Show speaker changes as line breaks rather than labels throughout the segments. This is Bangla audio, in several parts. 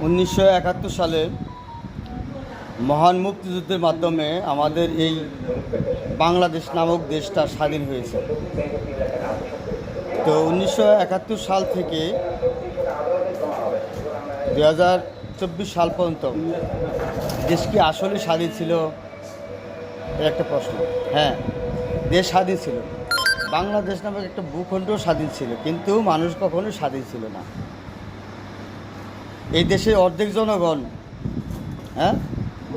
1971 সালে মহান মুক্তিযুদ্ধের মাধ্যমে আমাদের এই বাংলাদেশ নামক দেশটা স্বাধীন হয়েছে। তো 1971 সাল থেকে 2024 সাল পর্যন্ত দেশ কি আসলে স্বাধীন ছিল, এর একটা প্রশ্ন। হ্যাঁ, দেশ স্বাধীন ছিল, বাংলাদেশ নামক একটা ভূখণ্ডও স্বাধীন ছিল, কিন্তু মানুষ কখনোই স্বাধীন ছিল না। এই দেশের অর্ধেক জনগণ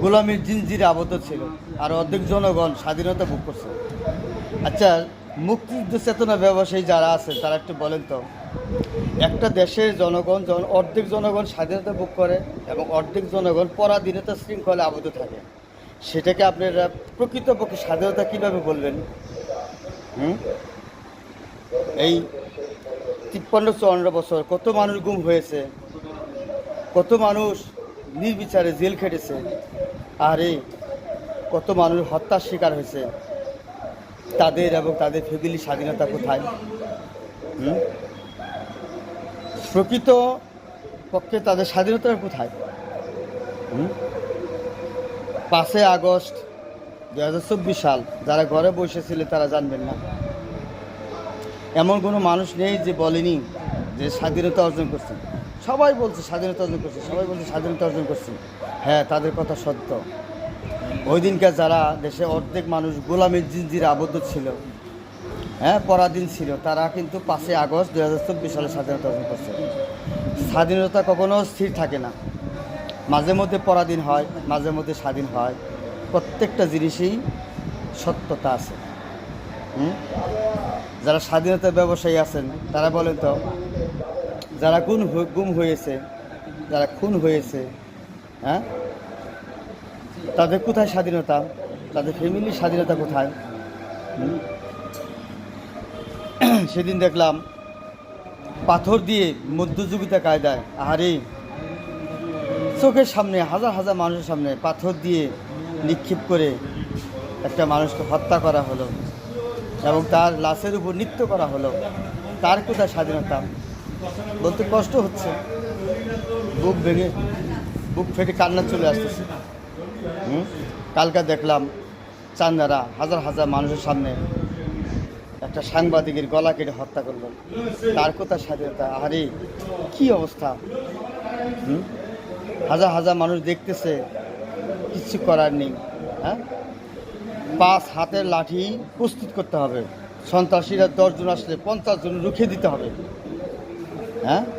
গোলামীর জিনজিরে আবদ্ধ ছিল, আর অর্ধেক জনগণ স্বাধীনতা ভোগ করছে। আচ্ছা, মুক্তিযুদ্ধ চেতনা ব্যবসায়ী যারা আছে তারা একটু বলেন তো, একটা দেশের জনগণ অর্ধেক জনগণ স্বাধীনতা ভোগ করে এবং অর্ধেক জনগণ পরাধীনতা শৃঙ্খলে আবদ্ধ থাকে, সেটাকে আপনারা প্রকৃতপক্ষে স্বাধীনতা কীভাবে বলবেন? এই 53-54 বছর কত মানুষ গুম হয়েছে, কত মানুষ নির্বিচারে জেল খেটেছে, আর কত মানুষ হত্যার শিকার হয়েছে, তাদের এবং তাদের ফ্যামিলির স্বাধীনতা কোথায়? প্রকৃত পক্ষে তাদের স্বাধীনতা কোথায়? 5 আগস্ট 2024 সাল যারা ঘরে বসেছিল তারা জানবেন না? এমন কোনো মানুষ নেই যে বলেনি যে স্বাধীনতা অর্জন করছে। সবাই বলছে স্বাধীনতা অর্জন করছে, সবাই বলছে স্বাধীনতা অর্জন করছে। হ্যাঁ, তাদের কথা সত্য। ওই দিনকার যারা দেশে অর্ধেক মানুষ গোলামের জিনজিরে আবদ্ধ ছিল, পরাধীন ছিল, তারা কিন্তু 5 আগস্ট 2024 সালে স্বাধীনতা অর্জন করছে। স্বাধীনতা কখনো স্থির থাকে না, মাঝে মধ্যে পরাধীন হয়, মাঝে মধ্যে স্বাধীন হয়। প্রত্যেকটা জিনিসেই সত্যতা আছে। যারা স্বাধীনতার ব্যবসায়ী আছেন তারা বলেন তো, যারা গুম হয়েছে, যারা খুন হয়েছে, তাদের কোথায় স্বাধীনতা? তাদের ফ্যামিলির স্বাধীনতা কোথায়? সেদিন দেখলাম পাথর দিয়ে মধ্যযুগিতা কায়দায়, আহারে চোখের সামনে হাজার হাজার মানুষের সামনে পাথর দিয়ে নিক্ষেপ করে একটা মানুষকে হত্যা করা হলো এবং তার লাশের উপর নৃত্য করা হলো। তার কোথায় স্বাধীনতা? বলতে কষ্ট হচ্ছে, বুক ফেটে কান্না চলে আসতেছে। কালকে দেখলাম চান্দারা হাজার হাজার মানুষের সামনে একটা সাংবাদিকের গলা কেটে হত্যা করলো। তার কোথায় স্বাধীনতা? আরে কি অবস্থা! হাজার হাজার মানুষ দেখতেছে, কিছু করার নেই। 5 হাতের লাঠি প্রস্তুত করতে হবে, সন্ত্রাসীরা 10 জন আসলে 50 জন রুখে দিতে হবে।